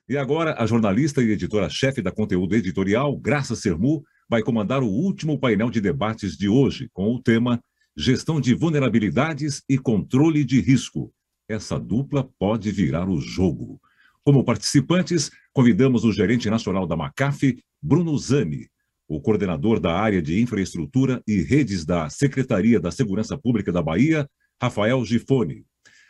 E agora, a jornalista e editora-chefe da Conteúdo Editorial, Graça Sermu, vai comandar o último painel de debates de hoje, com o tema Gestão de Vulnerabilidades e Controle de Risco. Essa dupla pode virar o jogo. Como participantes, convidamos o gerente nacional da McAfee, Bruno Zani, o coordenador da área de infraestrutura e redes da Secretaria da Segurança Pública da Bahia, Rafael Gifone.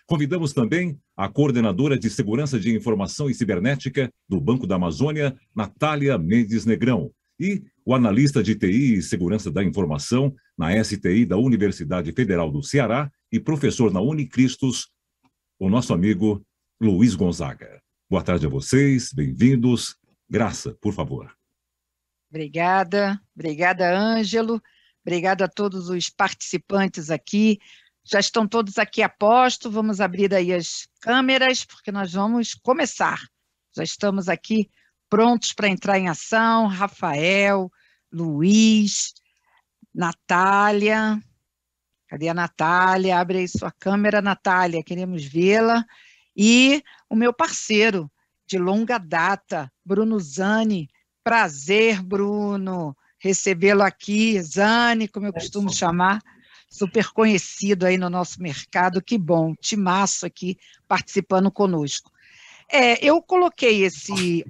Convidamos também a coordenadora de Segurança de Informação e Cibernética do Banco da Amazônia, Natália Mendes Negrão, e o analista de TI e Segurança da Informação na STI da Universidade Federal do Ceará e professor na Unicristos, o nosso amigo Luiz Gonzaga. Boa tarde a vocês, bem-vindos. Graça, por favor. Obrigada, Ângelo. Obrigada a todos os participantes aqui. Já estão todos aqui a posto, vamos abrir aí as câmeras, porque nós vamos começar. Já estamos aqui prontos para entrar em ação. Rafael, Luiz, Natália. Cadê a Natália? Abre aí sua câmera, Natália, queremos vê-la. E o meu parceiro de longa data, Bruno Zani. Prazer, Bruno, recebê-lo aqui. Zani, como eu costumo chamar, super conhecido aí no nosso mercado. Que bom, timaço aqui participando conosco. Eu coloquei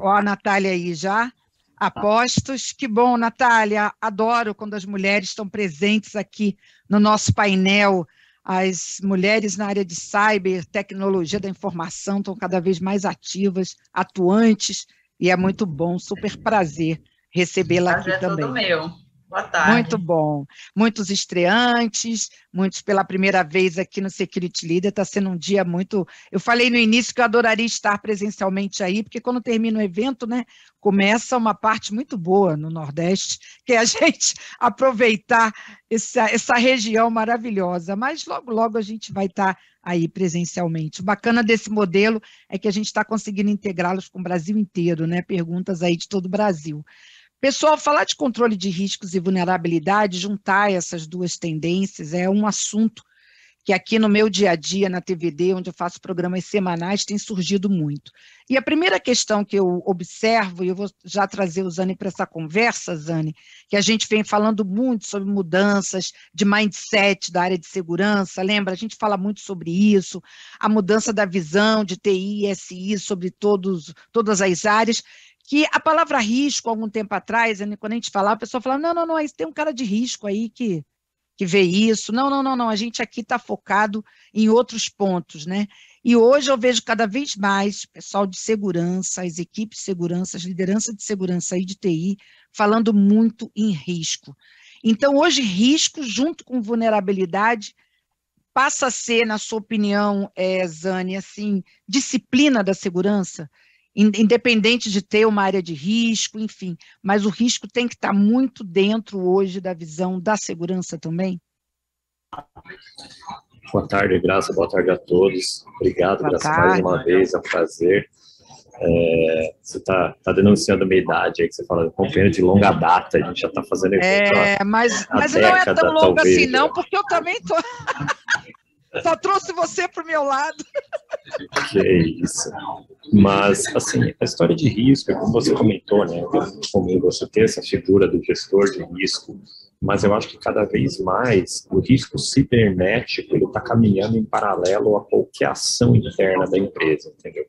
a Natália aí já, apostos. Que bom, Natália, adoro quando as mulheres estão presentes aqui no nosso painel. As mulheres na área de cyber, tecnologia da informação estão cada vez mais ativas, atuantes, e é muito bom, super prazer recebê-la aqui também. Prazer é todo meu. Boa tarde. Muito bom. Muitos estreantes, muitos pela primeira vez aqui no Security Leader, está sendo um dia muito... Eu falei no início que eu adoraria estar presencialmente aí, porque quando termina o evento, né, começa uma parte muito boa no Nordeste, que é a gente aproveitar essa região maravilhosa, mas logo, logo a gente vai estar aí presencialmente. O bacana desse modelo é que a gente está conseguindo integrá-los com o Brasil inteiro, né? Perguntas aí de todo o Brasil. Pessoal, falar de controle de riscos e vulnerabilidade, juntar essas duas tendências é um assunto que aqui no meu dia a dia, na TVD, onde eu faço programas semanais, tem surgido muito. E a primeira questão que eu observo, e eu vou já trazer o Zani para essa conversa, Zani, que a gente vem falando muito sobre mudanças de mindset da área de segurança, lembra? A gente fala muito sobre isso, a mudança da visão de TI e SI sobre todas as áreas, que a palavra risco, algum tempo atrás, quando a gente falava, a pessoa falava, não, tem um cara de risco aí que vê isso, não, a gente aqui está focado em outros pontos, né? E hoje eu vejo cada vez mais pessoal de segurança, as equipes de segurança, as lideranças de segurança e de TI, falando muito em risco. Então, hoje, risco junto com vulnerabilidade passa a ser, na sua opinião, Zani, assim, disciplina da segurança, independente de ter uma área de risco, enfim, mas o risco tem que estar muito dentro hoje da visão da segurança também? Boa tarde, Graça, boa tarde a todos. Obrigado, Graça, mais uma vez, é um prazer. Você está denunciando a minha idade aí, que você fala, companheiro de longa data, a gente já está fazendo evento mas década, não é tão longa talvez, assim não, porque eu também estou... Só trouxe você para o meu lado. Que é isso. Mas, assim, a história de risco, como você comentou, né, como você tem essa figura do gestor de risco, mas eu acho que cada vez mais o risco cibernético ele está caminhando em paralelo a qualquer ação interna da empresa, entendeu?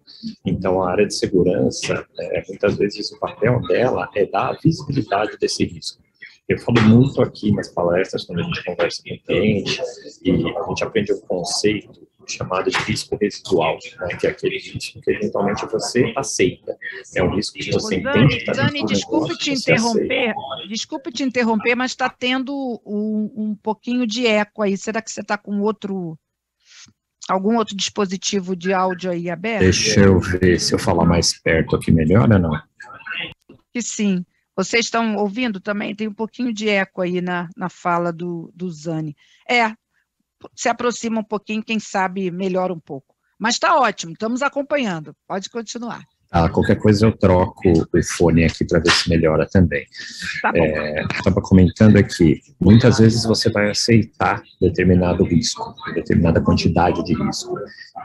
Então, a área de segurança, muitas vezes o papel dela é dar a visibilidade desse risco. Eu falo muito aqui nas palestras, quando a gente conversa com o cliente, e a gente aprende um conceito chamado de risco residual, né, que é aquele risco que eventualmente você aceita. É um risco que você entende. Zani, desculpe te interromper, mas está tendo um pouquinho de eco aí. Será que você está com algum outro dispositivo de áudio aí aberto? Deixa eu ver se eu falar mais perto aqui melhora, não? Que sim. Vocês estão ouvindo também? Tem um pouquinho de eco aí na fala do Zani. Se aproxima um pouquinho, quem sabe melhora um pouco. Mas está ótimo, estamos acompanhando. Pode continuar. Qualquer coisa eu troco o fone aqui para ver se melhora também. Tá bom. Estava comentando aqui, muitas vezes você vai aceitar determinado risco, determinada quantidade de risco.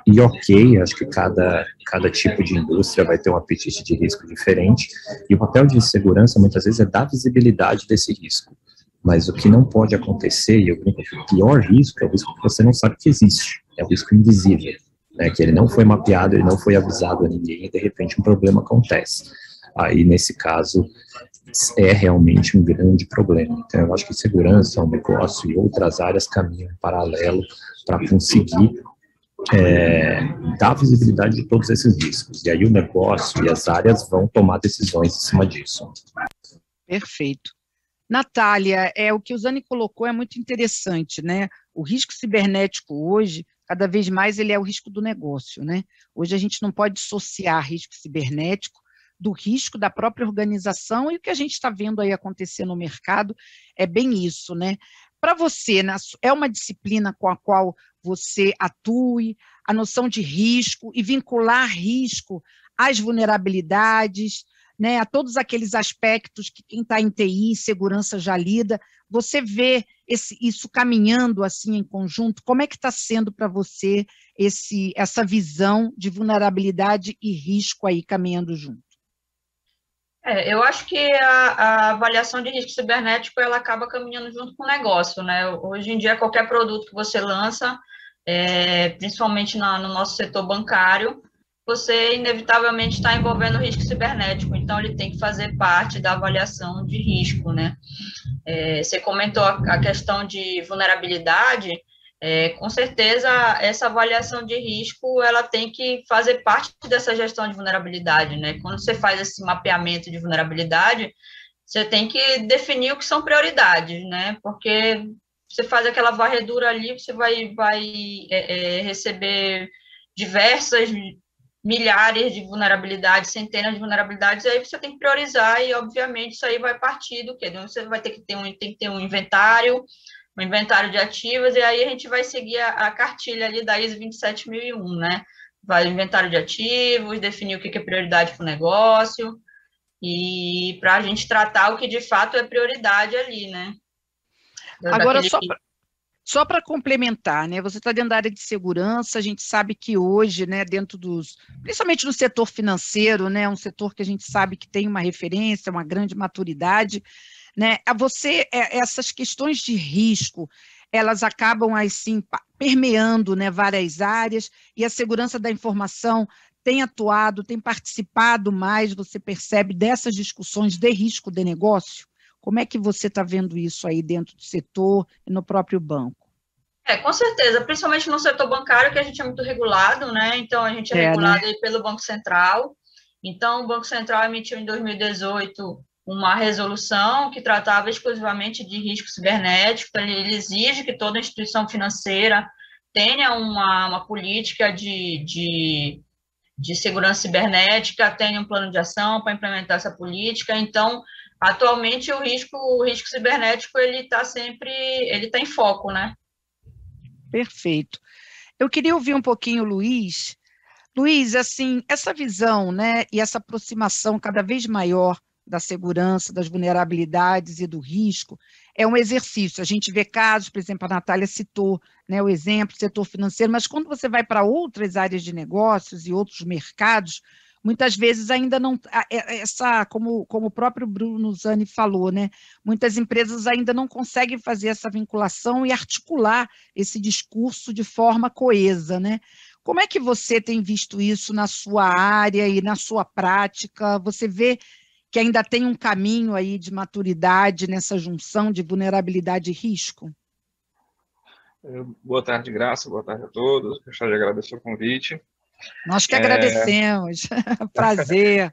E ok, acho que cada tipo de indústria vai ter um apetite de risco diferente, e o papel de segurança muitas vezes é dar visibilidade desse risco. Mas o que não pode acontecer, e eu brinco que o pior risco é o risco que você não sabe que existe, é o risco invisível, né, que ele não foi mapeado, ele não foi avisado a ninguém, e de repente um problema acontece. Aí, nesse caso, é realmente um grande problema. Então, eu acho que segurança, o negócio e outras áreas caminham em paralelo para conseguir dar visibilidade de todos esses riscos. E aí o negócio e as áreas vão tomar decisões em cima disso. Perfeito. Natália, o que o Zani colocou é muito interessante, né? O risco cibernético hoje, cada vez mais, ele é o risco do negócio, né? Hoje a gente não pode dissociar risco cibernético do risco da própria organização, e o que a gente está vendo aí acontecer no mercado é bem isso, né? Para você, é uma disciplina com a qual você atue, a noção de risco e vincular risco às vulnerabilidades, né, a todos aqueles aspectos que quem está em TI, segurança já lida. Você vê isso caminhando assim em conjunto? Como é que está sendo para você essa visão de vulnerabilidade e risco aí caminhando junto? Eu acho que a avaliação de risco cibernético, ela acaba caminhando junto com o negócio, né? Hoje em dia, qualquer produto que você lança, principalmente no nosso setor bancário, você inevitavelmente está envolvendo risco cibernético, então ele tem que fazer parte da avaliação de risco, né? Você comentou a questão de vulnerabilidade. Com certeza, essa avaliação de risco, ela tem que fazer parte dessa gestão de vulnerabilidade, né? Quando você faz esse mapeamento de vulnerabilidade, você tem que definir o que são prioridades, né? Porque você faz aquela varredura ali, você vai receber diversas milhares de vulnerabilidades, centenas de vulnerabilidades, aí você tem que priorizar, e, obviamente, isso aí vai partir do quê? Você vai ter que ter um inventário de ativos, e aí a gente vai seguir a cartilha ali da ISO 27001, né? Vai inventário de ativos, definir o que é prioridade para o negócio, e para a gente tratar o que de fato é prioridade ali, né? Agora, só para complementar, né? Você está dentro da área de segurança, a gente sabe que hoje, né, principalmente no setor financeiro, né, um setor que a gente sabe que tem uma referência, uma grande maturidade, né? Essas questões de risco, elas acabam assim permeando, né, várias áreas, e a segurança da informação tem atuado, tem participado mais, você percebe, dessas discussões de risco de negócio? Como é que você está vendo isso aí dentro do setor e no próprio banco? Com certeza, principalmente no setor bancário, que a gente é muito regulado, né? Então, a gente é regulado aí pelo Banco Central. Então, o Banco Central emitiu em 2018 uma resolução que tratava exclusivamente de risco cibernético. Ele exige que toda instituição financeira tenha uma política de segurança cibernética, tenha um plano de ação para implementar essa política. Então, atualmente, o risco cibernético, ele está em foco, né? Perfeito. Eu queria ouvir um pouquinho o Luiz. Luiz, assim, essa visão, né, e essa aproximação cada vez maior da segurança, das vulnerabilidades e do risco, é um exercício. A gente vê casos, por exemplo, a Natália citou, né, o exemplo do setor financeiro, mas quando você vai para outras áreas de negócios e outros mercados, muitas vezes ainda não, como o próprio Bruno Zani falou, né, muitas empresas ainda não conseguem fazer essa vinculação e articular esse discurso de forma coesa, né? Como é que você tem visto isso na sua área e na sua prática? Você vê que ainda tem um caminho aí de maturidade nessa junção de vulnerabilidade e risco? Boa tarde, Graça. Boa tarde a todos. Gostaria de agradecer o convite. Nós que agradecemos. Prazer.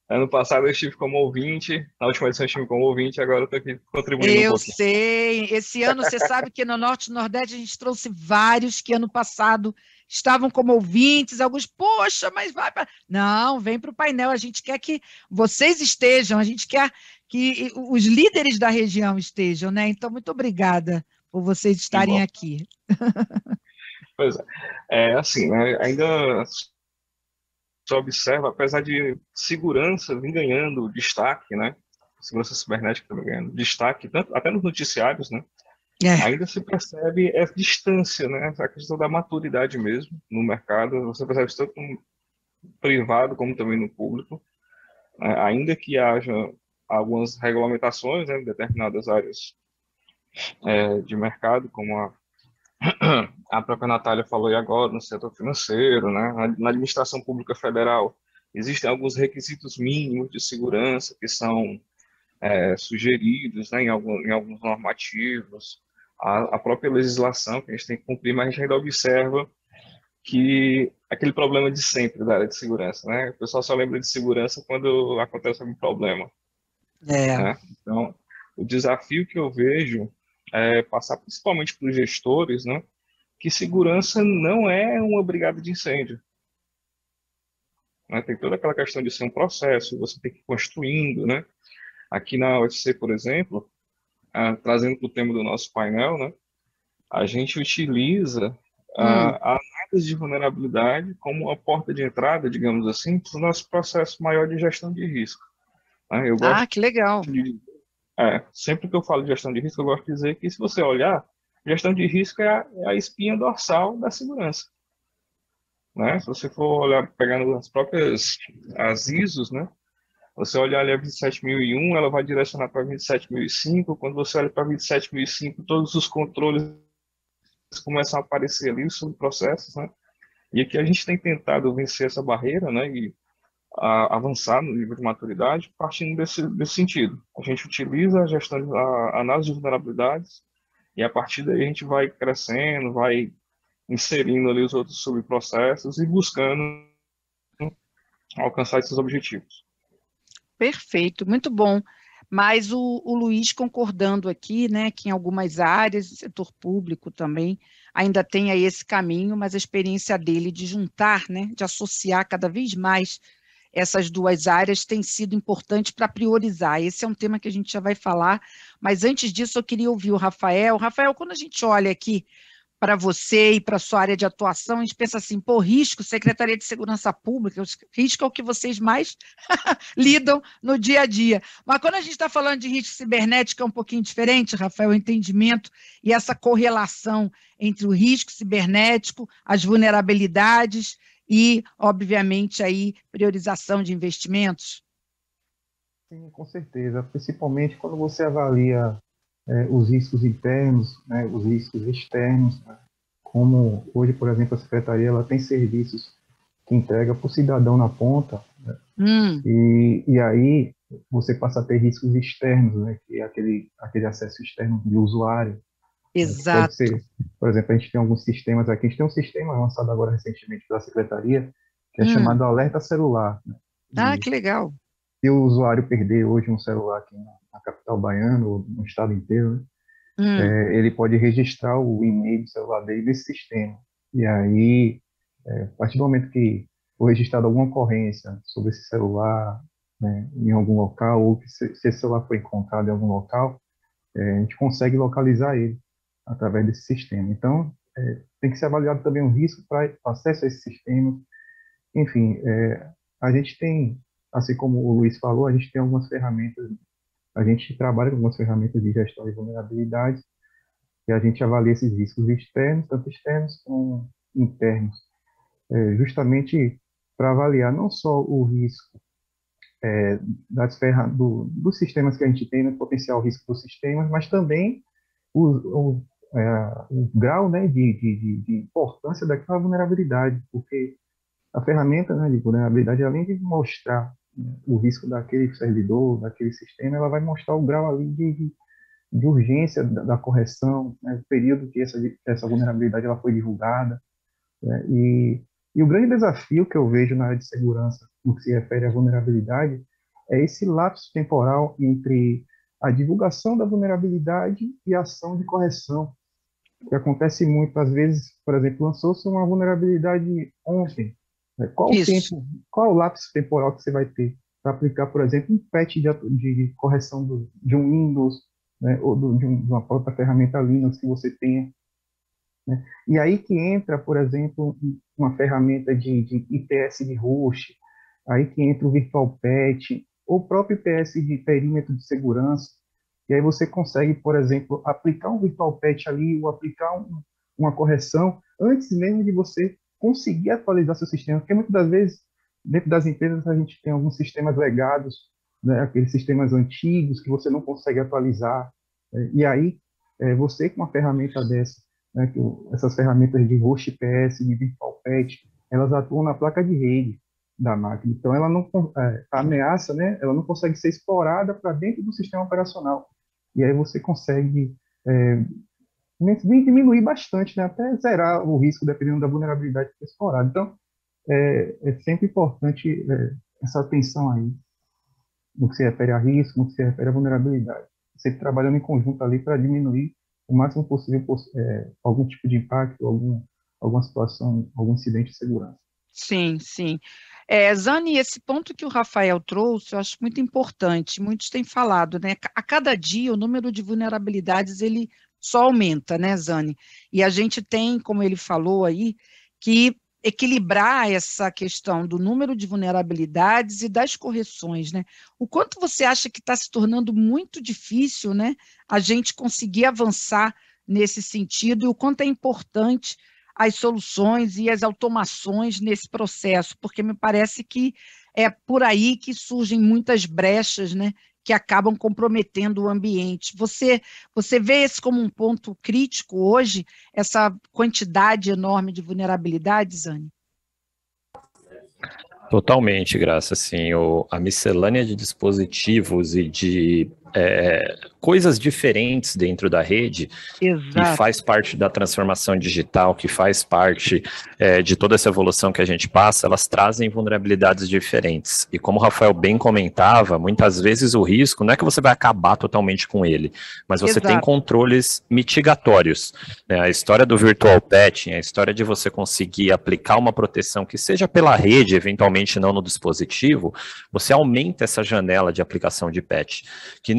Ano passado eu estive como ouvinte, na última edição eu estive como ouvinte, agora eu estou aqui contribuindo um pouquinho. Eu sei. Esse ano, você sabe que no Norte e Nordeste a gente trouxe vários que ano passado estavam como ouvintes, alguns, poxa, mas vai para... Não, vem para o painel, a gente quer que vocês estejam, a gente quer que os líderes da região estejam, né? Então, muito obrigada por vocês estarem aqui. Pois é, assim, né, ainda se observa, apesar de segurança vir ganhando destaque, né? Segurança cibernética também ganhando destaque, tanto, até nos noticiários, né? ainda se percebe essa distância, né? A questão da maturidade mesmo no mercado. Você percebe isso tanto no privado como também no público. Ainda que haja algumas regulamentações, né, em determinadas áreas de mercado, como a própria Natália falou aí agora, no setor financeiro, né, na administração pública federal, existem alguns requisitos mínimos de segurança que são sugeridos, né, em alguns normativos, a própria legislação que a gente tem que cumprir, mas a gente ainda observa que aquele problema de sempre da área de segurança, né? O pessoal só lembra de segurança quando acontece algum problema, né? Então, o desafio que eu vejo é passar principalmente para os gestores, né? Que segurança não é uma brigada de incêndio, né? Tem toda aquela questão de ser um processo, você tem que ir construindo, né? Aqui na UFC, por exemplo, trazendo para o tema do nosso painel, né? A gente utiliza a análise de vulnerabilidade como uma porta de entrada, digamos assim, para o nosso processo maior de gestão de risco. Né? Eu gosto que legal. sempre que eu falo de gestão de risco, eu gosto de dizer que, se você olhar, gestão de risco é a espinha dorsal da segurança. Né? Se você for olhar, pegando as ISOs, né? Você olhar ali a 27001, ela vai direcionar para 27005. Quando você olha para 27005, todos os controles começam a aparecer ali, os subprocessos, né? E aqui a gente tem tentado vencer essa barreira, né? E avançar no nível de maturidade partindo desse sentido. A gente utiliza a análise de vulnerabilidades e, a partir daí, a gente vai crescendo, vai inserindo ali os outros subprocessos e buscando alcançar esses objetivos. Perfeito, muito bom. Mas o Luiz concordando aqui, né, que em algumas áreas, setor público também, ainda tem aí esse caminho, mas a experiência dele de juntar, né, de associar cada vez mais essas duas áreas tem sido importante para priorizar. Esse é um tema que a gente já vai falar, mas antes disso eu queria ouvir o Rafael. Rafael, quando a gente olha aqui para você e para a sua área de atuação, a gente pensa assim, risco, Secretaria de Segurança Pública, risco é o que vocês mais lidam no dia a dia. Mas quando a gente está falando de risco cibernético, é um pouquinho diferente, Rafael, o entendimento e essa correlação entre o risco cibernético, as vulnerabilidades e, obviamente, aí, priorização de investimentos. Sim, com certeza, principalmente quando você avalia os riscos internos, né, os riscos externos, né, como hoje, por exemplo, a Secretaria ela tem serviços que entrega para o cidadão na ponta, né, e aí você passa a ter riscos externos, né, que é aquele acesso externo de usuário. Exato. Pode ser, por exemplo, a gente tem alguns sistemas aqui, a gente tem um sistema lançado agora recentemente pela Secretaria, que é chamado Alerta Celular. Né, que legal. Se o usuário perder hoje um celular aqui na capital baiana, ou no estado inteiro, né, ele pode registrar o e-mail do celular dele nesse sistema. E aí, a partir do momento que for registrada alguma ocorrência sobre esse celular, né, em algum local, ou que se esse celular foi encontrado em algum local, a gente consegue localizar ele através desse sistema. Então, tem que ser avaliado também o risco para acesso a esse sistema. Enfim, a gente tem, assim como o Luiz falou, a gente tem algumas ferramentas, a gente trabalha com algumas ferramentas de gestão de vulnerabilidades, e a gente avalia esses riscos externos, tanto externos como internos, justamente para avaliar não só o risco dos sistemas que a gente tem, no potencial risco dos sistemas, mas também o grau, né, de importância daquela vulnerabilidade, porque a ferramenta, né, de vulnerabilidade, além de mostrar, né, o risco daquele servidor, daquele sistema, ela vai mostrar o grau ali de urgência da correção, né, o período que essa vulnerabilidade ela foi divulgada, né, e o grande desafio que eu vejo na área de segurança, no que se refere à vulnerabilidade, é esse lapso temporal entre a divulgação da vulnerabilidade e a ação de correção, que acontece muito, às vezes, por exemplo, lançou-se uma vulnerabilidade ontem, né? Qual o lapso temporal que você vai ter para aplicar, por exemplo, um patch de correção de um Windows, né, ou de uma própria ferramenta Linux que você tenha, né? E aí que entra, por exemplo, uma ferramenta de IPS de host, aí que entra o Virtual Patch, ou o próprio IPS de perímetro de segurança, E aí você consegue, por exemplo, aplicar um virtual patch ali, ou aplicar uma correção, antes mesmo de você conseguir atualizar seu sistema. Porque muitas das vezes, dentro das empresas, a gente tem alguns sistemas legados, né, aqueles sistemas antigos que você não consegue atualizar. E aí, você com uma ferramenta dessa, né, essas ferramentas de host PS, de virtual patch, elas atuam na placa de rede da máquina. Então, ela não, a ameaça, né, ela não consegue ser explorada para dentro do sistema operacional. E aí você consegue diminuir bastante, né, até zerar o risco, dependendo da vulnerabilidade que for explorada. Então, é sempre importante essa atenção aí, no que se refere a risco, no que se refere a vulnerabilidade. Sempre trabalhando em conjunto ali para diminuir o máximo possível algum tipo de impacto, alguma situação, algum incidente de segurança. Sim, sim. Zani, esse ponto que o Rafael trouxe, eu acho muito importante. Muitos têm falado, né? A cada dia o número de vulnerabilidades ele só aumenta, né, Zani? E a gente tem, como ele falou aí, que equilibrar essa questão do número de vulnerabilidades e das correções, né? O quanto você acha que está se tornando muito difícil, né, a gente conseguir avançar nesse sentido, e o quanto é importante as soluções e as automações nesse processo, porque me parece que é por aí que surgem muitas brechas, né, que acabam comprometendo o ambiente. Você vê esse como um ponto crítico hoje, essa quantidade enorme de vulnerabilidades, Anne? Totalmente, Graça. Assim, a miscelânea de dispositivos e de coisas diferentes dentro da rede, Exato, que faz parte da transformação digital, que faz parte de toda essa evolução que a gente passa, elas trazem vulnerabilidades diferentes. E como o Rafael bem comentava, muitas vezes o risco não é que você vai acabar totalmente com ele, mas você tem controles mitigatórios. Né? A história do virtual patching, a história de você conseguir aplicar uma proteção que seja pela rede, eventualmente não no dispositivo, você aumenta essa janela de aplicação de patch.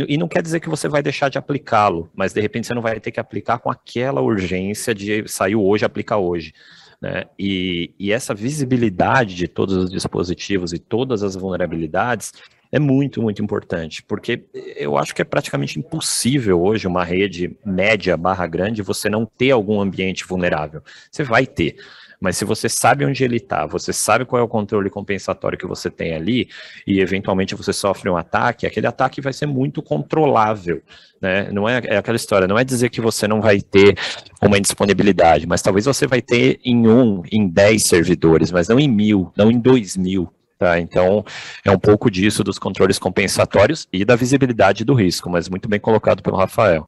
E não quer dizer que você vai deixar de aplicá-lo, mas de repente você não vai ter que aplicar com aquela urgência de saiu hoje, aplicar hoje. Né? E essa visibilidade de todos os dispositivos e todas as vulnerabilidades é muito, muito importante, porque eu acho que é praticamente impossível hoje uma rede média / grande você não ter algum ambiente vulnerável. Você vai ter. Mas se você sabe onde ele está, você sabe qual é o controle compensatório que você tem ali, e eventualmente você sofre um ataque, aquele ataque vai ser muito controlável, né? Não é aquela história, não é dizer que você não vai ter uma indisponibilidade, mas talvez você vai ter em 10 servidores, mas não em 1000, não em 2000. Tá? Então, é um pouco disso dos controles compensatórios e da visibilidade do risco, mas muito bem colocado pelo Rafael.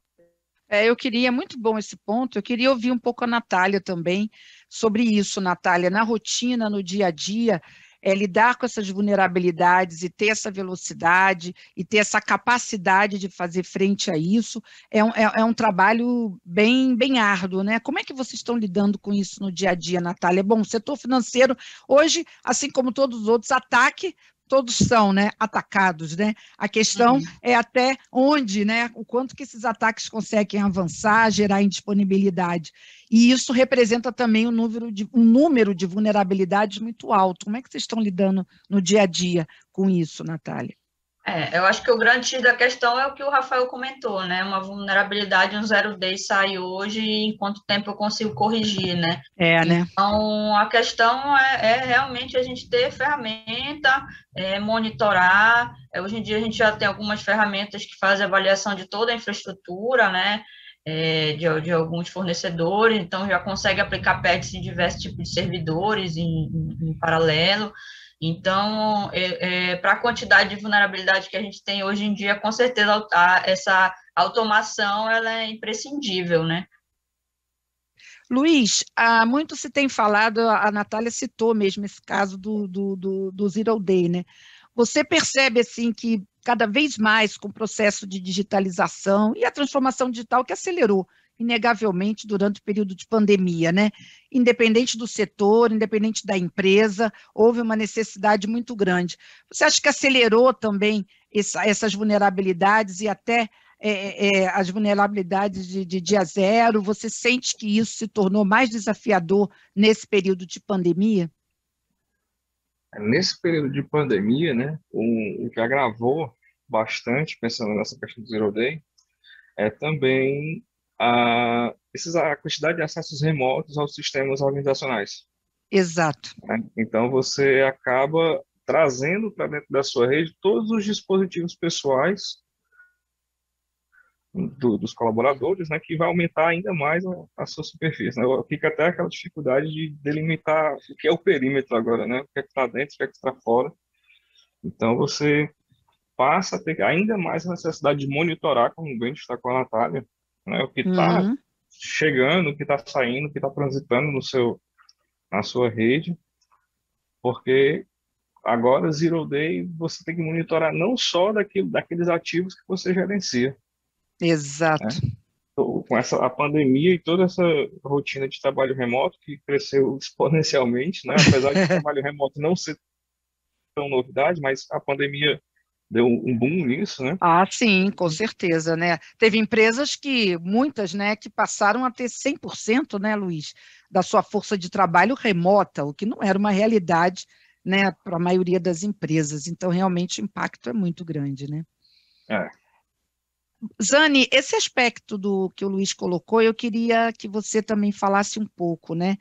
Muito bom esse ponto, eu queria ouvir um pouco a Natália também sobre isso, Natália, na rotina, no dia a dia, lidar com essas vulnerabilidades e ter essa velocidade e ter essa capacidade de fazer frente a isso, é um trabalho bem, bem árduo, né? Como é que vocês estão lidando com isso no dia a dia, Natália? Bom, o setor financeiro, hoje, assim como todos os outros, todos são, né, atacados, né? A questão é até onde, né, o quanto que esses ataques conseguem avançar, gerar indisponibilidade. E isso representa também um número de vulnerabilidades muito alto. Como é que vocês estão lidando no dia a dia com isso, Natália? Eu acho que o grande X da questão é o que o Rafael comentou, né? Uma vulnerabilidade, um 0 day sai hoje, e em quanto tempo eu consigo corrigir, né? Né? Então, a questão é realmente a gente ter ferramenta, monitorar. Hoje em dia a gente já tem algumas ferramentas que fazem avaliação de toda a infraestrutura, né? De alguns fornecedores, então já consegue aplicar patches em diversos tipos de servidores em paralelo. Então, para a quantidade de vulnerabilidade que a gente tem hoje em dia, com certeza essa automação ela é imprescindível, né? Luiz, muito se tem falado, a Natália citou mesmo esse caso do Zero Day, né? Você percebe, assim, que cada vez mais com o processo de digitalização e a transformação digital que acelerou, inegavelmente, durante o período de pandemia, né? Independente do setor, independente da empresa, houve uma necessidade muito grande. Você acha que acelerou também essas vulnerabilidades e até as vulnerabilidades de dia zero? Você sente que isso se tornou mais desafiador nesse período de pandemia? Nesse período de pandemia, né, o que agravou bastante, pensando nessa questão do Zero Day, é também a quantidade de acessos remotos aos sistemas organizacionais. Exato. Né? Então, você acaba trazendo para dentro da sua rede todos os dispositivos pessoais dos colaboradores, né, que vai aumentar ainda mais a sua superfície. Né? Fica até aquela dificuldade de delimitar o que é o perímetro agora, né? O que é que está dentro, o que é que está fora. Então, você passa a ter ainda mais a necessidade de monitorar, como bem destacou a Natália, né, o que está chegando, o que está saindo, o que está transitando na sua rede, porque agora, Zero Day, você tem que monitorar não só daqueles ativos que você gerencia. Exato. Né? Com a pandemia e toda essa rotina de trabalho remoto que cresceu exponencialmente, né? Apesar de o trabalho remoto não ser tão novidade, mas a pandemia deu um boom nisso, né? Ah, sim, com certeza, né? Teve empresas muitas, né, que passaram a ter 100%, né, Luiz, da sua força de trabalho remota, o que não era uma realidade, né, para a maioria das empresas. Então, realmente, o impacto é muito grande, né? Zani, esse aspecto do que o Luiz colocou, eu queria que você também falasse um pouco, né?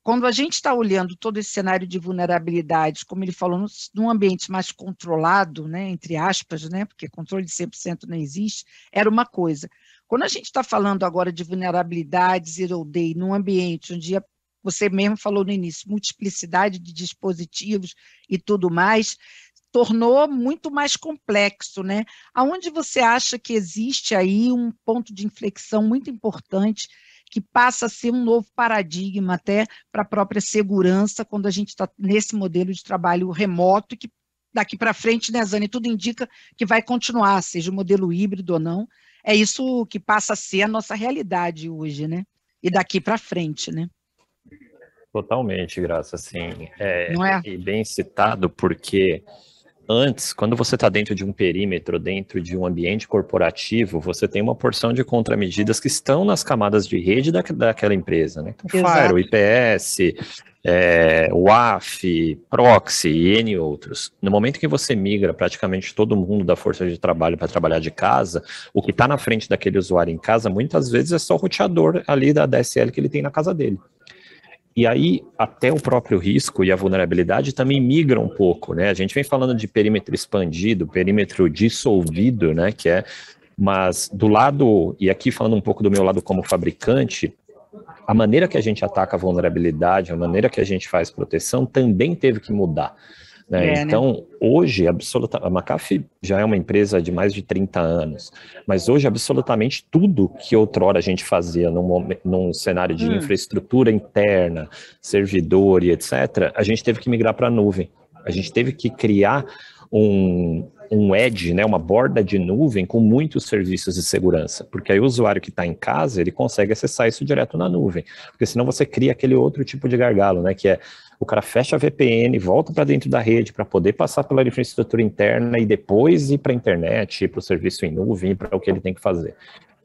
Quando a gente está olhando todo esse cenário de vulnerabilidades, como ele falou, num ambiente mais controlado, né, entre aspas, né, porque controle de 100% não existe, era uma coisa. Quando a gente está falando agora de vulnerabilidades, Zero Day, num ambiente onde você mesmo falou no início, multiplicidade de dispositivos e tudo mais, tornou muito mais complexo, né? Aonde você acha que existe aí um ponto de inflexão muito importante que passa a ser um novo paradigma até para a própria segurança quando a gente está nesse modelo de trabalho remoto e que daqui para frente, né, Zani, tudo indica que vai continuar, seja o modelo híbrido ou não, é isso que passa a ser a nossa realidade hoje, né? E daqui para frente, né? Totalmente, Graça, assim, não é? E bem citado porque antes, quando você está dentro de um perímetro, dentro de um ambiente corporativo, você tem uma porção de contramedidas que estão nas camadas de rede daquela empresa, né? Então, Firewall, IPS, WAF, Proxy e N outros. No momento que você migra praticamente todo mundo da força de trabalho para trabalhar de casa, o que está na frente daquele usuário em casa, muitas vezes é só o roteador ali da DSL que ele tem na casa dele. E aí, até o próprio risco e a vulnerabilidade também migram um pouco, né? A gente vem falando de perímetro expandido, perímetro dissolvido, né? Mas do lado, e aqui falando um pouco do meu lado como fabricante, a maneira que a gente ataca a vulnerabilidade, a maneira que a gente faz proteção também teve que mudar. Né? Então, hoje, a McAfee já é uma empresa de mais de 30 anos, mas hoje, absolutamente tudo que outrora a gente fazia num cenário de infraestrutura interna, servidor e etc., a gente teve que migrar para a nuvem. A gente teve que criar um edge, né, uma borda de nuvem com muitos serviços de segurança, porque aí o usuário que está em casa, ele consegue acessar isso direto na nuvem, porque senão você cria aquele outro tipo de gargalo, né, que é o cara fecha a VPN, volta para dentro da rede para poder passar pela infraestrutura interna e depois ir para a internet, para o serviço em nuvem, para o que ele tem que fazer.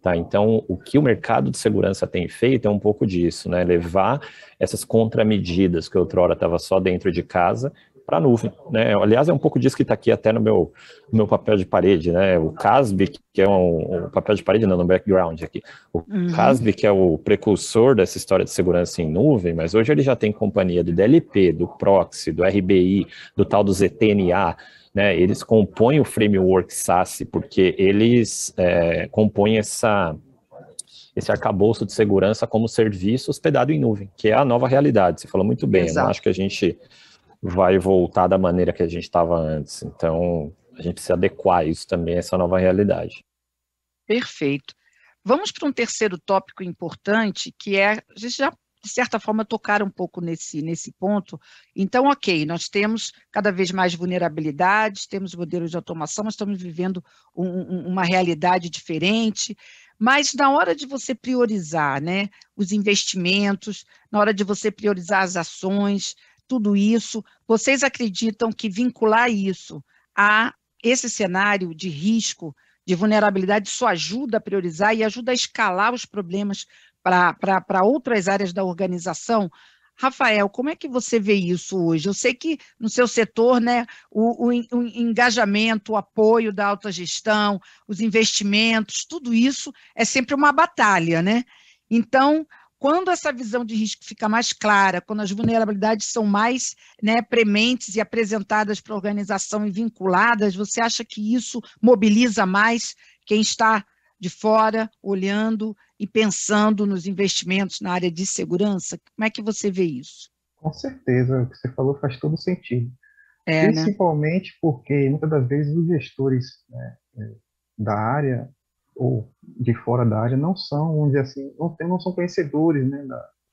Tá, então, o que o mercado de segurança tem feito é um pouco disso, né, levar essas contramedidas que outrora estava só dentro de casa para a nuvem, né? Aliás, é um pouco disso que está aqui até no meu papel de parede, né? O CASB, que é um papel de parede, não, no background aqui. O CASB, que é o precursor dessa história de segurança em nuvem, mas hoje ele já tem companhia do DLP, do Proxy, do RBI, do tal do ZTNA, né? Eles compõem o framework SASE, porque eles compõem esse arcabouço de segurança como serviço hospedado em nuvem, que é a nova realidade. Você falou muito bem, eu não acho que a gente vai voltar da maneira que a gente estava antes. Então, a gente precisa adequar isso também a essa nova realidade. Perfeito. Vamos para um terceiro tópico importante, que a gente já, de certa forma, tocar um pouco nesse ponto. Então, ok, nós temos cada vez mais vulnerabilidades, temos modelos de automação, nós estamos vivendo uma realidade diferente, mas na hora de você priorizar, né, os investimentos, na hora de você priorizar as ações, tudo isso, vocês acreditam que vincular isso a esse cenário de risco, de vulnerabilidade, isso ajuda a priorizar e ajuda a escalar os problemas para outras áreas da organização? Rafael, como é que você vê isso hoje? Eu sei que no seu setor, né, o engajamento, o apoio da alta gestão, os investimentos, tudo isso é sempre uma batalha, né? Então, quando essa visão de risco fica mais clara, quando as vulnerabilidades são mais, né, prementes e apresentadas para a organização e vinculadas, você acha que isso mobiliza mais quem está de fora, olhando e pensando nos investimentos na área de segurança? Como é que você vê isso? Com certeza, o que você falou faz todo sentido. Né? Principalmente porque, muitas das vezes, os gestores, né, da área ou de fora da área não são, vamos dizer assim, não são conhecedores, né,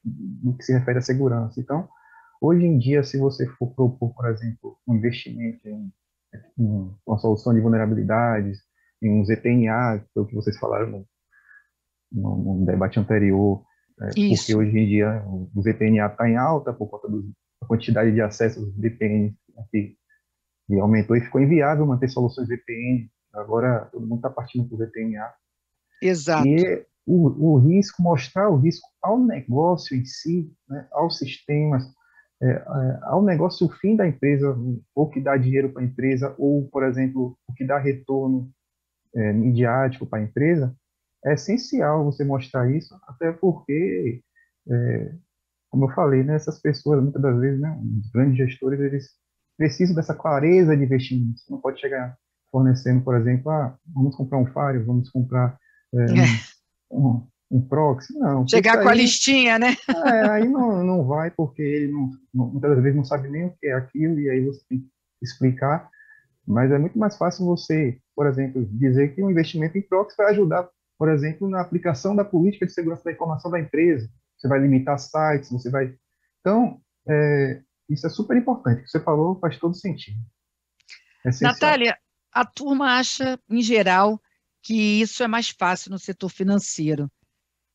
do que se refere à segurança. Então, hoje em dia, se você for propor, por exemplo, um investimento em uma solução de vulnerabilidades, em um ZTNA, que é o que vocês falaram no debate anterior, porque hoje em dia o ZTNA está em alta por conta da quantidade de acessos aos VPN que aumentou e ficou inviável manter soluções VPN. Agora todo mundo está partindo para o ZTNA. Exato. E o risco, mostrar o risco ao negócio em si, né, aos sistemas, ao negócio, o fim da empresa, ou que dá dinheiro para a empresa, ou, por exemplo, o que dá retorno midiático para a empresa, é essencial você mostrar isso, até porque, como eu falei, né, essas pessoas, muitas das vezes, né, os grandes gestores, eles precisam dessa clareza de investimento. Você não pode chegar fornecendo, por exemplo, vamos comprar um firewall, vamos comprar um proxy, não. Chegar com a listinha, né? Aí não vai, porque ele muitas das vezes não sabe nem o que é aquilo, e aí você tem que explicar. Mas é muito mais fácil você, por exemplo, dizer que um investimento em proxy vai ajudar, por exemplo, na aplicação da política de segurança da informação da empresa. Você vai limitar sites, você vai... Então, isso é super importante. O que você falou faz todo sentido. É essencial. Natália, a turma acha, em geral, que isso é mais fácil no setor financeiro.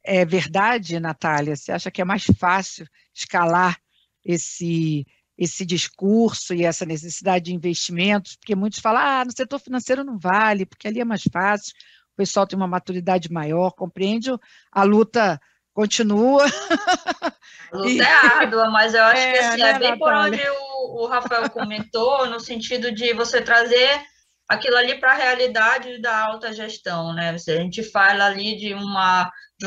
É verdade, Natália? Você acha que é mais fácil escalar esse discurso e essa necessidade de investimentos? Porque muitos falam, no setor financeiro não vale, porque ali é mais fácil, o pessoal tem uma maturidade maior, compreende? A luta continua. A luta é árdua, mas eu acho que assim, né, bem Natália? por onde o Rafael comentou, no sentido de você trazer aquilo ali para a realidade da alta gestão, né? A gente fala ali de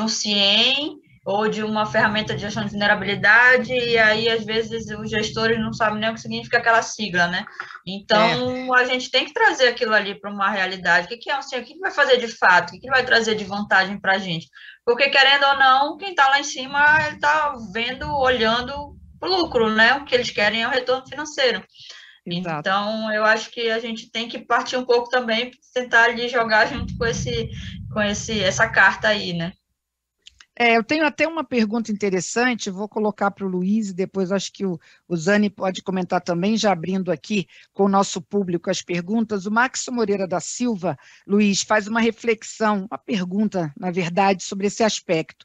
um CIEM ou de uma ferramenta de gestão de vulnerabilidade, e aí, às vezes, os gestores não sabem nem o que significa aquela sigla, né? Então, a gente tem que trazer aquilo ali para uma realidade. O que é um CIEM? O que vai fazer de fato? O que vai trazer de vantagem para a gente? Porque, querendo ou não, quem está lá em cima, ele está vendo, olhando o lucro, né? O que eles querem é o retorno financeiro. Exato. Então, eu acho que a gente tem que partir um pouco também para tentar ali jogar junto com essa carta aí, né? Eu tenho até uma pergunta interessante, vou colocar para o Luiz e depois acho que o Zani pode comentar também, já abrindo aqui com o nosso público as perguntas. O Max Moreira da Silva, Luiz, faz uma reflexão, uma pergunta, na verdade, sobre esse aspecto.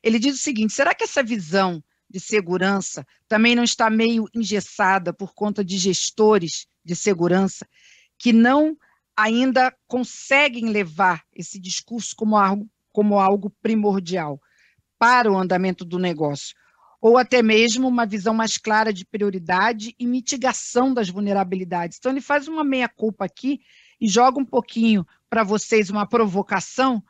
Ele diz o seguinte: será que essa visão de segurança também não está meio engessada por conta de gestores de segurança que não ainda conseguem levar esse discurso como algo primordial para o andamento do negócio, ou até mesmo uma visão mais clara de prioridade e mitigação das vulnerabilidades? Então, ele faz uma meia-culpa aqui e joga um pouquinho para vocês uma provocação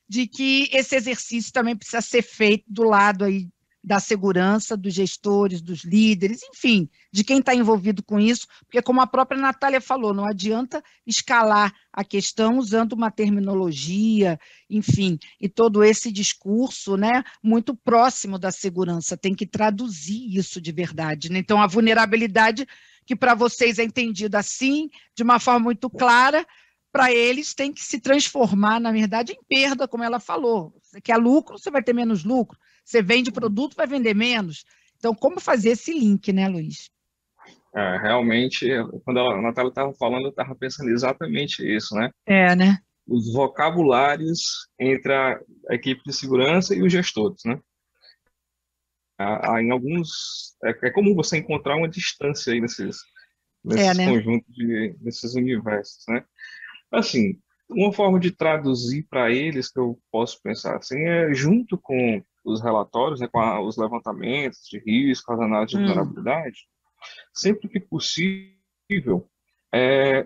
de que esse exercício também precisa ser feito do lado aí da segurança, dos gestores, dos líderes, enfim, de quem está envolvido com isso, porque como a própria Natália falou, não adianta escalar a questão usando uma terminologia, enfim, e todo esse discurso, né, muito próximo da segurança, tem que traduzir isso de verdade, né? Então, a vulnerabilidade, que para vocês é entendida assim, de uma forma muito clara, para eles tem que se transformar, na verdade, em perda, como ela falou. Você quer lucro, você vai ter menos lucro. Você vende produto, vai vender menos. Então, como fazer esse link, né, Luiz? Realmente, quando a Natália estava falando, eu estava pensando exatamente isso, né? Né? Os vocabulários entre a equipe de segurança e os gestores, né? Em alguns... É comum você encontrar uma distância aí nesses né? Conjuntos, nesses universos, né? Assim, uma forma de traduzir para eles, que eu posso pensar assim, junto com os relatórios, né, com os levantamentos de risco, as análises de vulnerabilidade, sempre que possível,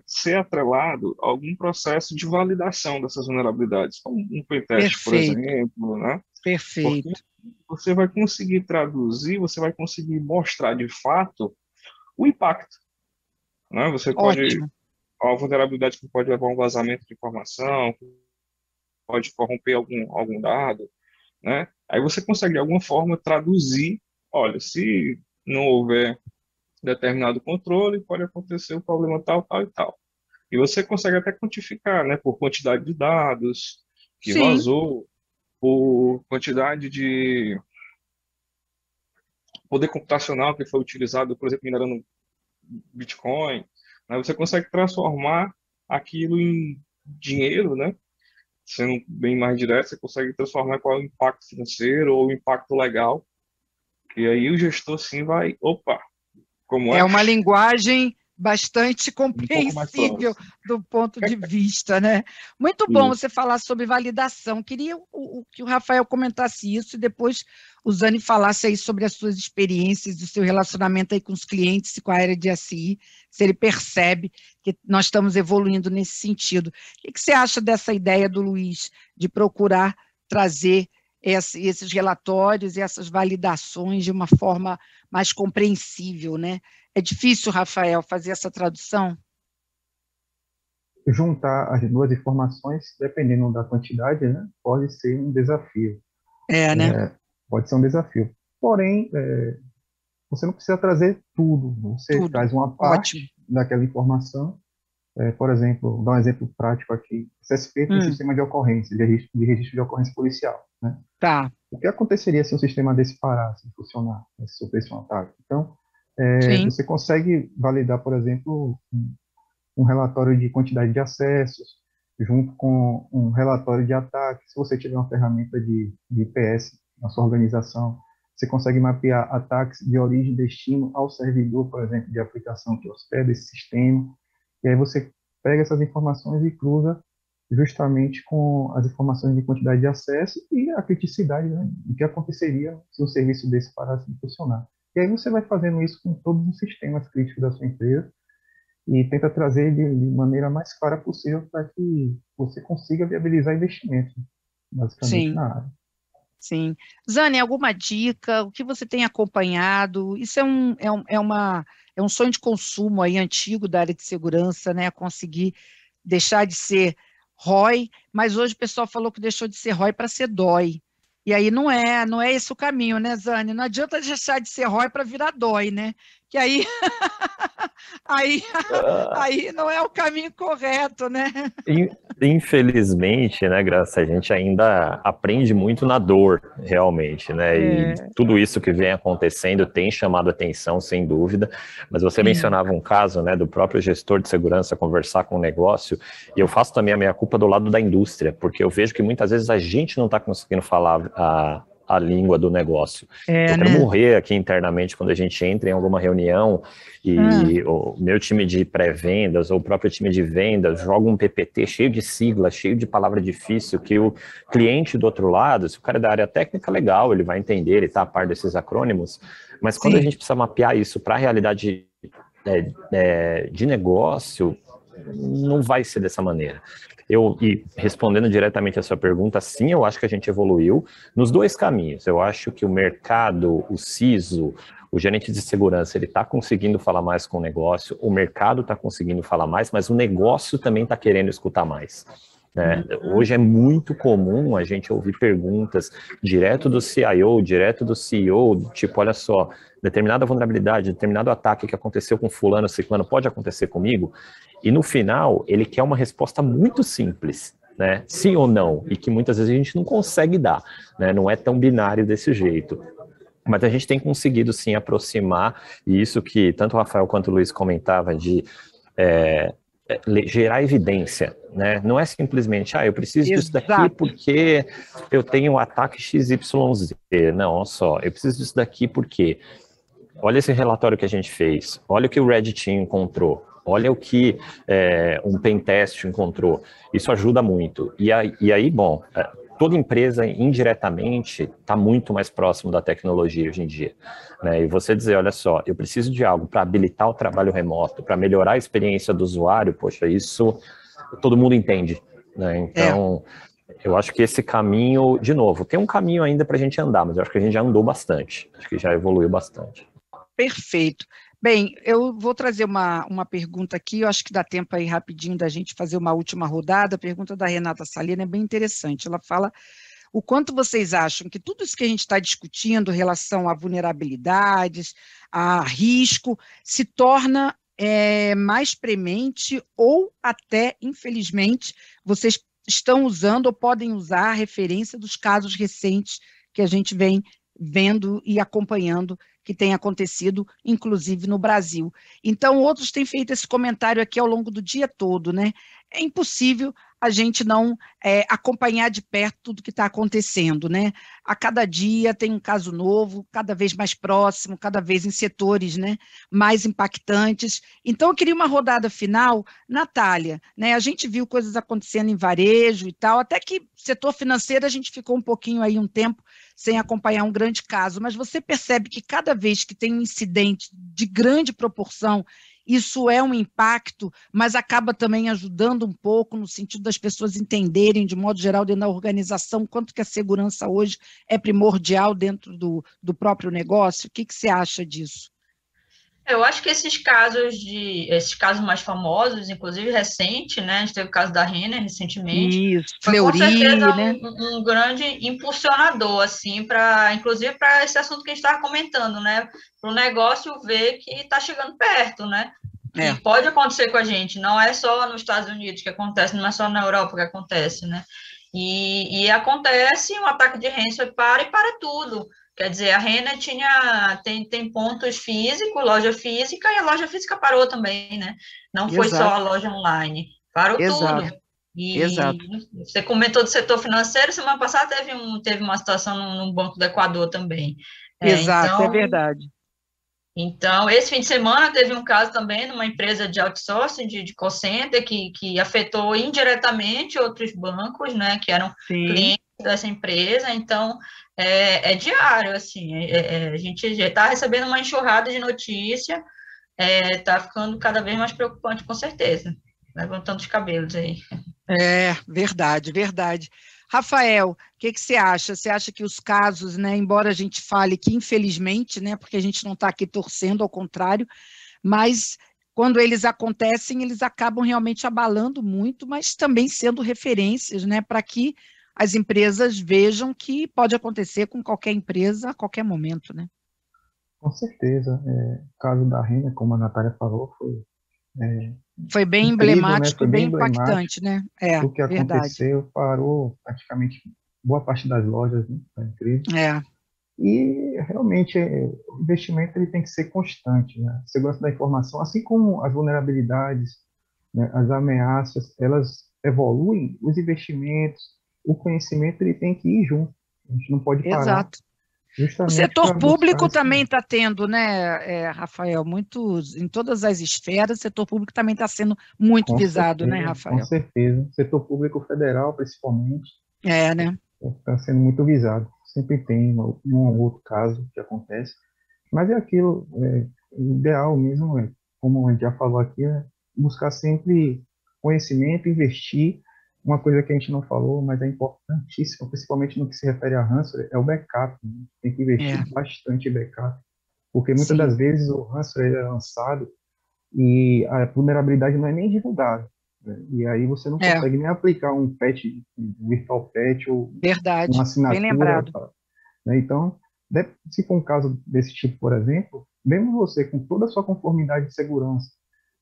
ser atrelado a algum processo de validação dessas vulnerabilidades, como um pentest, por exemplo, né? Perfeito. Porque você vai conseguir traduzir, você vai conseguir mostrar de fato o impacto, né? Você pode, a vulnerabilidade que pode levar a um vazamento de informação, pode corromper algum dado, né? Aí você consegue de alguma forma traduzir, olha, se não houver determinado controle, pode acontecer o problema tal, tal e tal. E você consegue até quantificar, né, por quantidade de dados que vazou, por quantidade de poder computacional que foi utilizado, por exemplo, minerando Bitcoin, né, você consegue transformar aquilo em dinheiro, né? Sendo bem mais direto, você consegue transformar qual é o impacto financeiro ou o impacto legal, que aí o gestor sim vai, opa, como é? É uma linguagem bastante compreensível do ponto de vista, né? Muito bom você falar sobre validação. Queria que o Rafael comentasse isso e depois o Zani falasse aí sobre as suas experiências, do seu relacionamento aí com os clientes e com a área de SI, se ele percebe que nós estamos evoluindo nesse sentido. O que você acha dessa ideia do Luiz de procurar trazer esses relatórios e essas validações de uma forma mais compreensível, né? É difícil, Rafael, fazer essa tradução? Juntar as duas informações, dependendo da quantidade, né, pode ser um desafio. Né? Pode ser um desafio. Porém, você não precisa trazer tudo. Você traz uma parte daquela informação. Por exemplo, vou dar um exemplo prático aqui. CSP tem um sistema de ocorrência, de registro de ocorrência policial, né? Tá. O que aconteceria se um sistema desse parasse de funcionar, se sofresse um ataque? Então, você consegue validar, por exemplo, um relatório de quantidade de acessos, junto com um relatório de ataque. Se você tiver uma ferramenta de IPS na sua organização, você consegue mapear ataques de origem e destino ao servidor, por exemplo, de aplicação que hospeda esse sistema. E aí você pega essas informações e cruza justamente com as informações de quantidade de acesso e a criticidade, né, do que aconteceria se um serviço desse parasse de funcionar. E aí você vai fazendo isso com todos os sistemas críticos da sua empresa e tenta trazer de maneira mais clara possível para que você consiga viabilizar investimentos, basicamente, na área. Sim. Zani, alguma dica? O que você tem acompanhado? Isso é um sonho de consumo aí antigo da área de segurança, né? Conseguir deixar de ser ROI, mas hoje o pessoal falou que deixou de ser ROI para ser DOI. E aí não é esse o caminho, né, Zani? Não adianta deixar de ser ROI para virar DOI, né? Que aí, aí não é o caminho correto, né? Infelizmente, né, Graça, a gente ainda aprende muito na dor, realmente, né? E tudo isso que vem acontecendo tem chamado atenção, sem dúvida. Mas você mencionava um caso, né, do próprio gestor de segurança conversar com o negócio, e eu faço também a minha culpa do lado da indústria, porque eu vejo que muitas vezes a gente não está conseguindo falar a língua do negócio. Eu quero morrer aqui internamente quando a gente entra em alguma reunião e o meu time de pré-vendas ou o próprio time de vendas joga um PPT cheio de sigla, cheio de palavra difícil, que o cliente do outro lado, se o cara é da área técnica, legal, ele vai entender, ele está a par desses acrônimos, mas quando a gente precisa mapear isso para a realidade de negócio, não vai ser dessa maneira. E respondendo diretamente a sua pergunta, sim, eu acho que a gente evoluiu nos dois caminhos. Eu acho que o mercado, o CISO, o gerente de segurança, ele está conseguindo falar mais com o negócio, o mercado está conseguindo falar mais, mas o negócio também está querendo escutar mais. Né? Hoje é muito comum a gente ouvir perguntas direto do CIO, direto do CEO, tipo, olha só, determinada vulnerabilidade, determinado ataque que aconteceu com fulano, ciclano, pode acontecer comigo? E no final, ele quer uma resposta muito simples, né? Sim ou não, e que muitas vezes a gente não consegue dar, né? Não é tão binário desse jeito. Mas a gente tem conseguido, sim, aproximar, e isso que tanto o Rafael quanto o Luiz comentavam de gerar evidência, né? Não é simplesmente, eu preciso disso daqui porque eu tenho um ataque XYZ. Não, olha só, eu preciso disso daqui porque olha esse relatório que a gente fez, olha o que o Red Team encontrou, olha o que um pentest encontrou. Isso ajuda muito. E aí, bom, toda empresa, indiretamente, está muito mais próximo da tecnologia hoje em dia, né? E você dizer, olha só, eu preciso de algo para habilitar o trabalho remoto, para melhorar a experiência do usuário, poxa, isso todo mundo entende, né? Então, eu acho que esse caminho, de novo, tem um caminho ainda para a gente andar, mas eu acho que a gente já andou bastante, acho que já evoluiu bastante. Perfeito. Bem, eu vou trazer uma pergunta aqui, eu acho que dá tempo aí rapidinho da gente fazer uma última rodada. A pergunta da Renata Salina é bem interessante. Ela fala o quanto vocês acham que tudo isso que a gente está discutindo em relação a vulnerabilidades, a risco, se torna mais premente ou até, infelizmente, vocês estão usando ou podem usar a referência dos casos recentes que a gente vem vendo e acompanhando que tem acontecido, inclusive no Brasil. Então, outros têm feito esse comentário aqui ao longo do dia todo, né? É impossível a gente não acompanhar de perto tudo que está acontecendo, né? A cada dia tem um caso novo, cada vez mais próximo, cada vez em setores, né, mais impactantes. Então, eu queria uma rodada final. Natália, né, a gente viu coisas acontecendo em varejo e tal, até que setor financeiro a gente ficou um pouquinho aí um tempo sem acompanhar um grande caso, mas você percebe que cada vez que tem um incidente de grande proporção, isso é um impacto, mas acaba também ajudando um pouco no sentido das pessoas entenderem, de modo geral, dentro da organização, quanto que a segurança hoje é primordial dentro do próprio negócio. O que você acha disso? Eu acho que esses casos mais famosos, inclusive recente, né? A gente teve o caso da Renner recentemente. Isso, foi Fleury, com certeza né? um grande impulsionador, assim, inclusive para esse assunto que a gente estava comentando, né? Para o negócio ver que está chegando perto, né? E pode acontecer com a gente, não é só nos Estados Unidos que acontece, não é só na Europa que acontece, né? E acontece um ataque de ransomware para tudo. Quer dizer, a Renner tem pontos físicos, loja física, e a loja física parou também, né? Não foi só a loja online, parou tudo. E você comentou do setor financeiro, semana passada teve uma situação no Banco do Equador também. Exato, então, é verdade. Então, esse fim de semana teve um caso também numa empresa de outsourcing, de call center, que afetou indiretamente outros bancos, né, que eram clientes dessa empresa. Então, é diário, assim, a gente já está recebendo uma enxurrada de notícia, está ficando cada vez mais preocupante, com certeza, levantando os cabelos aí. Verdade, verdade. Rafael, o que você acha? Você acha que os casos, né, embora a gente fale que infelizmente, né, porque a gente não está aqui torcendo, ao contrário, mas quando eles acontecem, eles acabam realmente abalando muito, mas também sendo referências, né, para que as empresas vejam que pode acontecer com qualquer empresa a qualquer momento, né? Com certeza. O caso da Renner, como a Natália falou, foi bem incrível, emblemático, né? Foi bem impactante, né? O que aconteceu parou praticamente boa parte das lojas, né, da empresa. E realmente o investimento ele tem que ser constante, né? A segurança da informação, assim como as vulnerabilidades, né, as ameaças, elas evoluem, os investimentos, o conhecimento ele tem que ir junto. A gente não pode parar. Exato. O setor público também está tendo, né, Rafael, em todas as esferas, o setor público também está sendo muito visado, né, Rafael? Com certeza. O setor público federal, principalmente, né? Está sendo muito visado. Sempre tem um ou outro caso que acontece. Mas é aquilo, o ideal mesmo, como a gente já falou aqui, é buscar sempre conhecimento, investir. Uma coisa que a gente não falou, mas é importantíssima, principalmente no que se refere a ransomware, é o backup. Né? Tem que investir bastante em backup, porque muitas das vezes o ransomware é lançado e a vulnerabilidade não é nem divulgada. Né? E aí você não consegue nem aplicar um patch, um virtual patch ou uma assinatura. Bem lembrado. Né? Então, se for um caso desse tipo, por exemplo, mesmo você com toda a sua conformidade de segurança,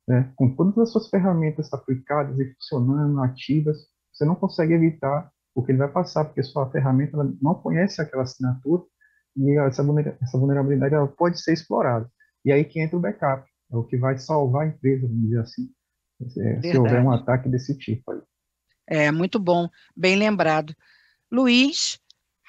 né, com todas as suas ferramentas aplicadas e funcionando, ativas, você não consegue evitar o que ele vai passar, porque sua ferramenta ela não conhece aquela assinatura e essa vulnerabilidade ela pode ser explorada. E aí que entra o backup, é o que vai salvar a empresa, vamos dizer assim, se houver um ataque desse tipo aí. Muito bom, bem lembrado. Luiz,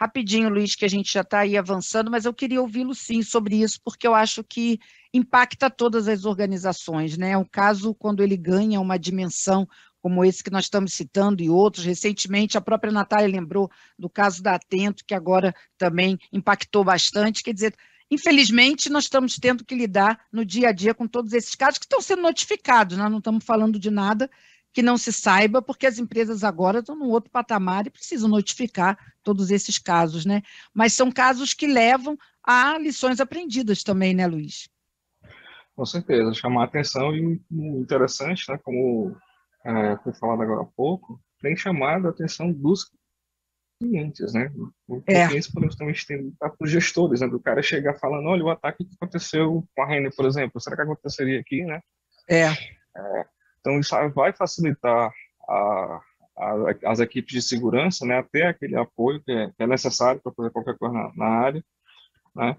rapidinho, Luiz, que a gente já está aí avançando, mas eu queria ouvi-lo sim sobre isso, porque eu acho que impacta todas as organizações, né? O caso, quando ele ganha uma dimensão como esse que nós estamos citando e outros. Recentemente, a própria Natália lembrou do caso da Atento, que agora também impactou bastante. Quer dizer, infelizmente, nós estamos tendo que lidar no dia a dia com todos esses casos que estão sendo notificados. Nós não estamos falando de nada que não se saiba, porque as empresas agora estão num outro patamar e precisam notificar todos esses casos, né? Mas são casos que levam a lições aprendidas também, né, Luiz? Com certeza, chamar a atenção e interessante, né, como foi falado agora há pouco, tem chamado a atenção dos clientes, né? Os clientes podemos também para os gestores, né, do cara chegar falando, olha, o ataque que aconteceu com a Renner, por exemplo, será que aconteceria aqui, né? Então, isso vai facilitar as equipes de segurança, né, até aquele apoio que é necessário para fazer qualquer coisa na área, né?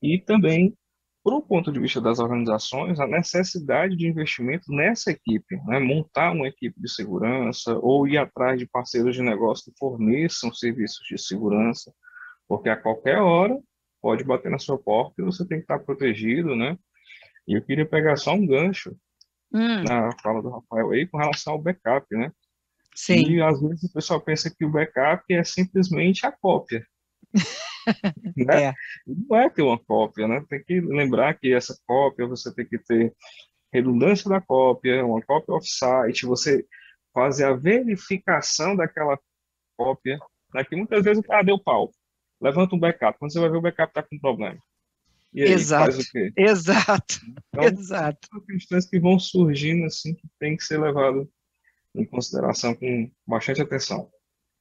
E também, por um ponto de vista das organizações, a necessidade de investimento nessa equipe, né, montar uma equipe de segurança ou ir atrás de parceiros de negócio que forneçam serviços de segurança, porque a qualquer hora pode bater na sua porta e você tem que estar protegido, né? E eu queria pegar só um gancho na fala do Rafael aí com relação ao backup, né? Sim. E às vezes o pessoal pensa que o backup é simplesmente a cópia. Né? Não é ter uma cópia, né? Tem que lembrar que essa cópia você tem que ter redundância da cópia, uma cópia off-site, você fazer a verificação daquela cópia, né? Que muitas vezes o cara deu pau, levanta um backup, quando você vai ver o backup está com problema. E aí, faz o quê? Exato. Então, são questões que vão surgindo assim que tem que ser levado em consideração com bastante atenção.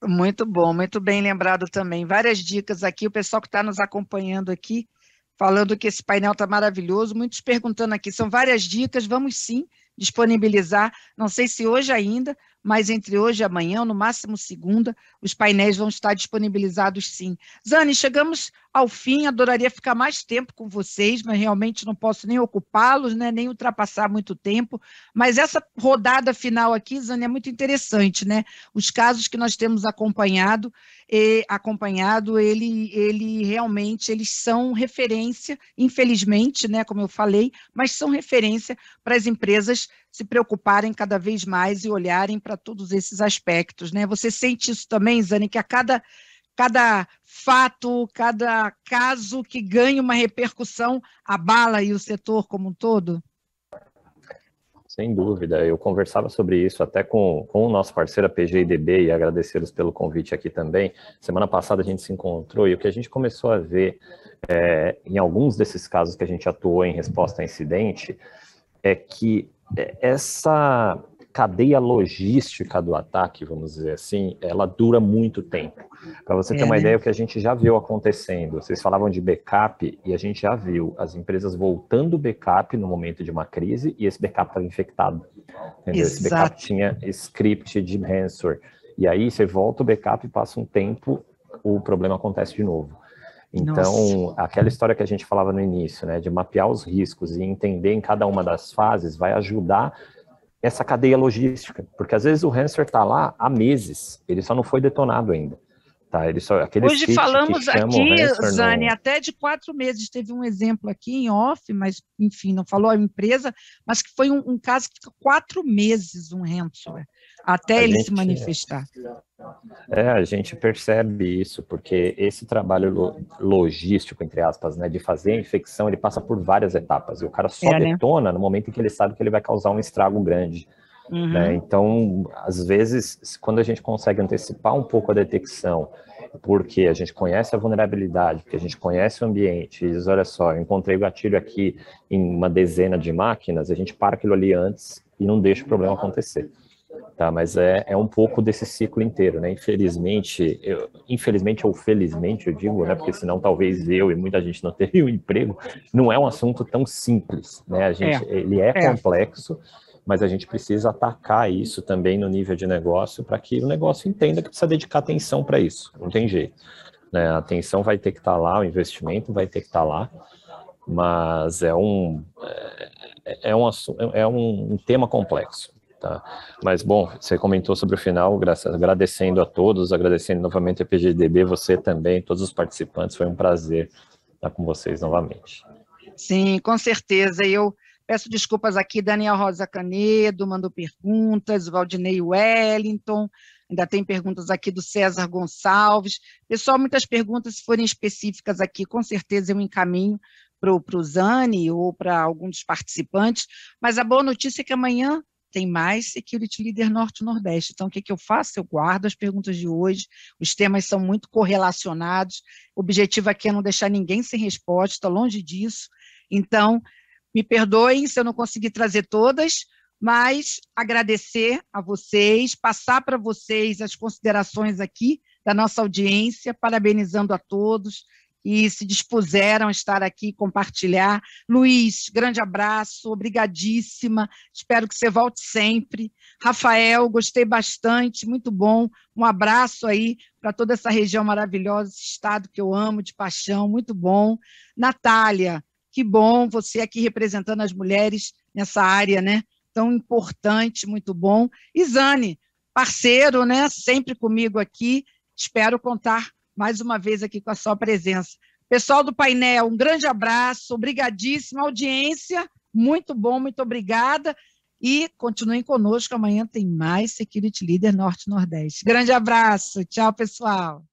Muito bom, muito bem lembrado também. Várias dicas aqui, o pessoal que está nos acompanhando aqui, falando que esse painel está maravilhoso, muitos perguntando aqui, são várias dicas, vamos sim disponibilizar, não sei se hoje ainda, mas entre hoje e amanhã, no máximo segunda, os painéis vão estar disponibilizados sim. Zane, chegamos ao fim, adoraria ficar mais tempo com vocês, mas realmente não posso nem ocupá-los, né, nem ultrapassar muito tempo, mas essa rodada final aqui, Zane, é muito interessante, né? Os casos que nós temos acompanhado, ele realmente, eles são referência, infelizmente, né, como eu falei, mas são referência para as empresas se preocuparem cada vez mais e olharem para todos esses aspectos, né? Você sente isso também, Zane, que a cada fato, cada caso que ganha uma repercussão abala aí o setor como um todo? Sem dúvida, eu conversava sobre isso até com o nosso parceiro a PGIDB e agradecê-los pelo convite aqui também. Semana passada a gente se encontrou e o que a gente começou a ver em alguns desses casos que a gente atuou em resposta a incidente é que essa cadeia logística do ataque, vamos dizer assim, ela dura muito tempo. Para você ter uma ideia, o que a gente já viu acontecendo, vocês falavam de backup e a gente já viu as empresas voltando o backup no momento de uma crise e esse backup estava infectado. Entendeu? Esse backup tinha script de ransomware. E aí você volta o backup e passa um tempo, o problema acontece de novo. Então, aquela história que a gente falava no início, né, de mapear os riscos e entender em cada uma das fases, vai ajudar essa cadeia logística, porque às vezes o ransomware está lá há meses, ele só não foi detonado ainda. Tá? Hoje falamos aqui, Zane, até de 4 meses, teve um exemplo aqui em off, mas enfim, não falou a empresa, mas que foi um caso que ficou 4 meses um ransomware, até ele se manifestar. A gente percebe isso, porque esse trabalho logístico, entre aspas, né, de fazer a infecção, ele passa por várias etapas, e o cara só detona no momento em que ele sabe que ele vai causar um estrago grande. Né? Então, às vezes, quando a gente consegue antecipar um pouco a detecção, porque a gente conhece a vulnerabilidade, porque a gente conhece o ambiente, e diz, olha só, eu encontrei o gatilho aqui em uma dezena de máquinas, a gente para aquilo ali antes e não deixa o problema acontecer. Tá, mas é um pouco desse ciclo inteiro, né? Infelizmente ou felizmente, eu digo, né? Porque senão talvez eu e muita gente não teria um emprego. Não é um assunto tão simples, né? Ele é complexo, mas a gente precisa atacar isso também no nível de negócio para que o negócio entenda que precisa dedicar atenção para isso. Não tem jeito, né? A atenção vai ter que estar lá, o investimento vai ter que estar lá, mas é um tema complexo. Tá. Mas, bom, você comentou sobre o final, agradecendo a todos, agradecendo novamente a PGIDB, você também, todos os participantes, foi um prazer estar com vocês novamente. Sim, com certeza, eu Peço desculpas aqui, Daniel Rosa Canedo mandou perguntas, Valdinei Wellington, ainda tem perguntas aqui do César Gonçalves. Pessoal, muitas perguntas, se forem específicas aqui, com certeza eu encaminho para o Zani ou para algum dos participantes, mas a boa notícia é que amanhã tem mais Security Leader Norte-Nordeste. Então, o que eu faço? Eu guardo as perguntas de hoje, os temas são muito correlacionados, o objetivo aqui é não deixar ninguém sem resposta, longe disso. Então, me perdoem se eu não conseguir trazer todas, mas agradecer a vocês, passar para vocês as considerações aqui da nossa audiência, parabenizando a todos que se dispuseram a estar aqui e compartilhar. Luiz, grande abraço, obrigadíssima, espero que você volte sempre. Rafael, gostei bastante, muito bom, um abraço aí para toda essa região maravilhosa, esse estado que eu amo de paixão, muito bom. Natália, que bom, você aqui representando as mulheres nessa área, né, tão importante, muito bom. E Zani, parceiro, né, sempre comigo aqui, espero contar mais uma vez aqui com a sua presença. Pessoal do painel, um grande abraço, obrigadíssima, audiência, muito bom, muito obrigada, e continuem conosco, amanhã tem mais Security Leader Norte-Nordeste. Grande abraço, tchau, pessoal.